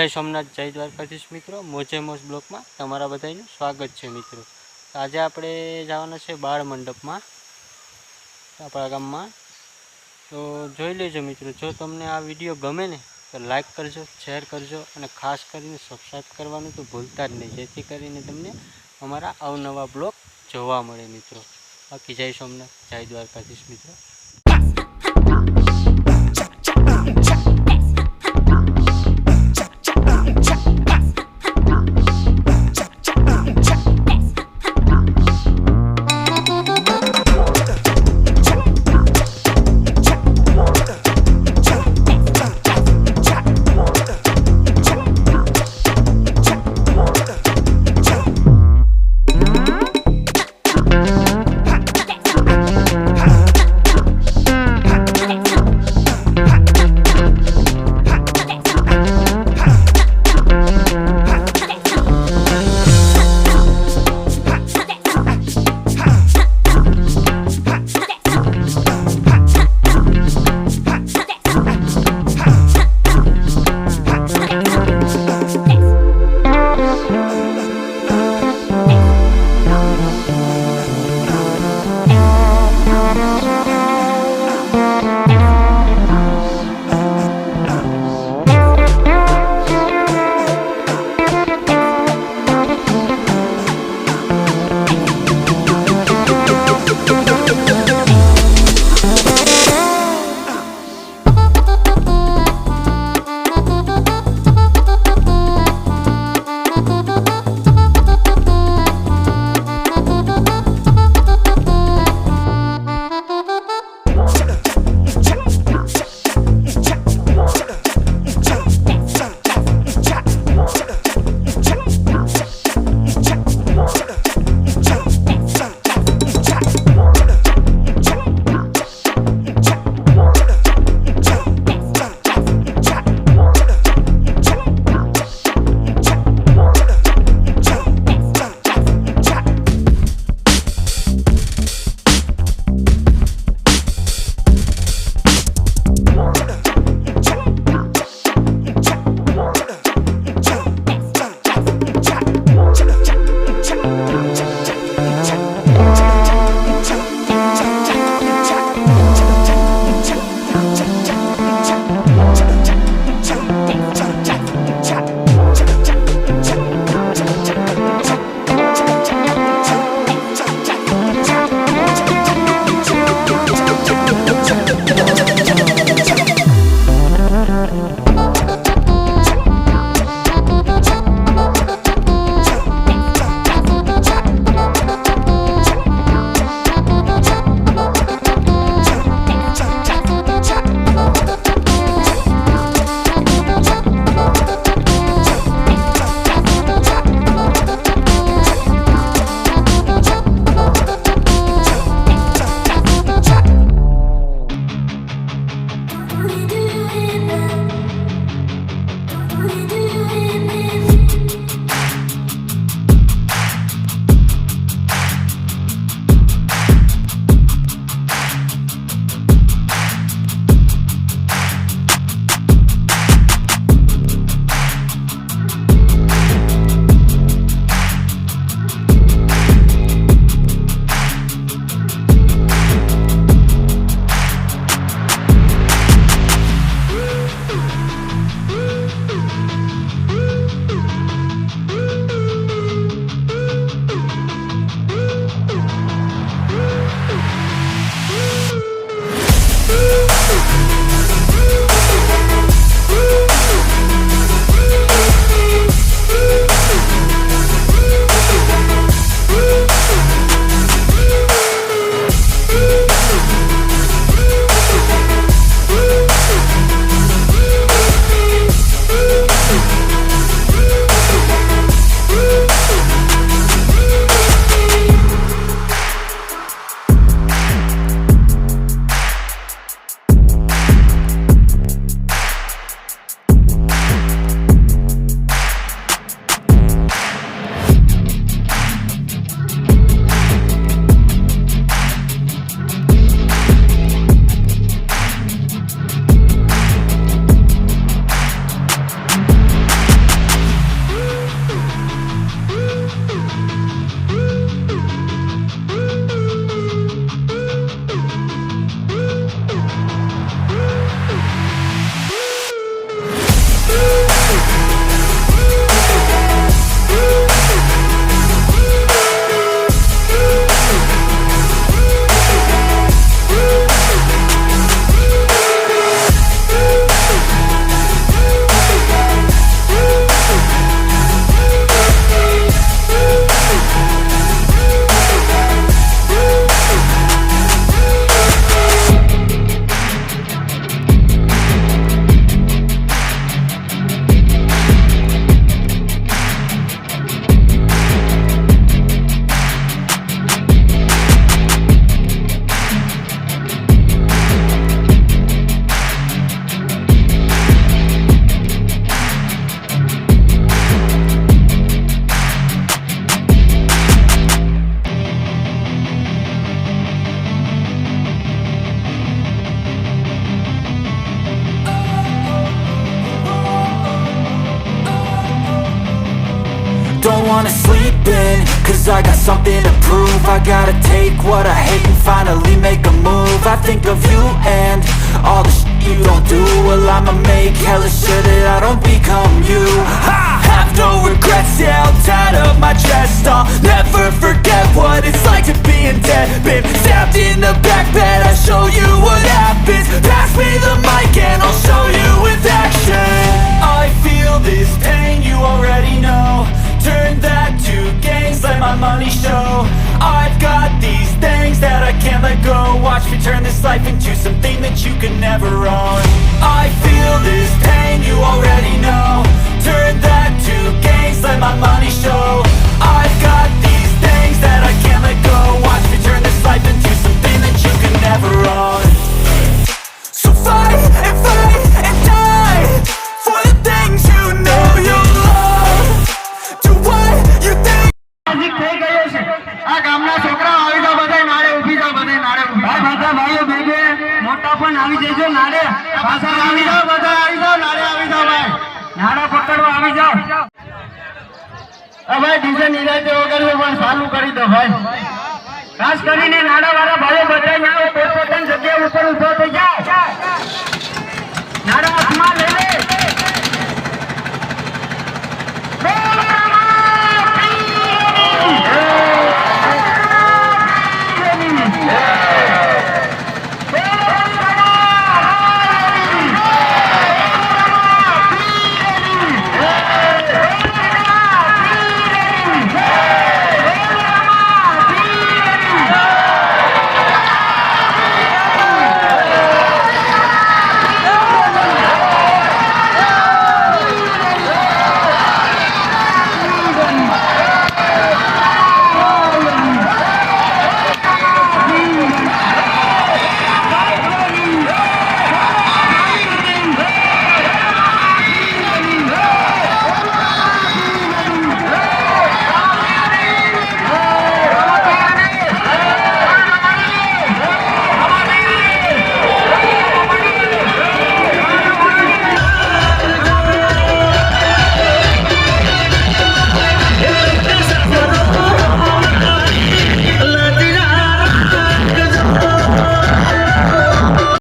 જય સોમનાથ, જય દ્વારકાધીશ મિત્રો। મોજે મોજ બ્લોકમાં તમારા બધાનું સ્વાગત છે મિત્રો। આજે આપણે જવાના છે બાળ મંડપમાં આપણા ગામમાં। તો જોઈ લેજો મિત્રો। જો તમને આ વિડીયો ગમે ને તો લાઈક કરજો, શેર કરજો અને ખાસ કરીને સબસ્ક્રાઈબ કરવાનું તો ભૂલતા જ નહીં, જેથી કરીને તમને અમારા અવનવા બ્લોગ જોવા મળે મિત્રો। બાકી જય સોમનાથ, જય દ્વારકાધીશ મિત્રો। been, cause I got something to prove. I gotta take what I hate and finally make a move. I think of you and all the shit you don't do. Well, I'ma make hella sure that I don't become you. I have no regrets, yeah, I'll tie up my chest. I'll never forget what it's like to be in debt. Been stabbed in the back bed, I'll show you what happens. Pass me the mic and I'll show you with action. I feel this pain, you already know. Turn that to gains, let my money show. I've got these things that I can't let go. Watch me turn this life into something that you can never own. I feel this pain, you already know. Turn that to gains, let my money show. I've got these things that I can't let go. Watch me turn this life into something that you can never own. So fight and die for the things you know you love. Do what you think. થઈ ગયો છે આ ગામના છોકરા આવી જાવ બધા નાળે ઊભી જાવ બધા નાળે ઊભી ભાઈ બધા ભાઈઓ બેબે મોટા પણ આવી જજો નાળે પાછા આવી જાવ બધા આવી જાવ નાળે આવી જાવ ભાઈ નાળા પકડવા આવી જાવ આ ભાઈ ડીજે નિરાતે વગર પણ ચાલુ કરી દો ભાઈ ખાસ કરીને નાળા વાળા ભાઈઓ બધા આવો પોતપોતાની જગ્યાએ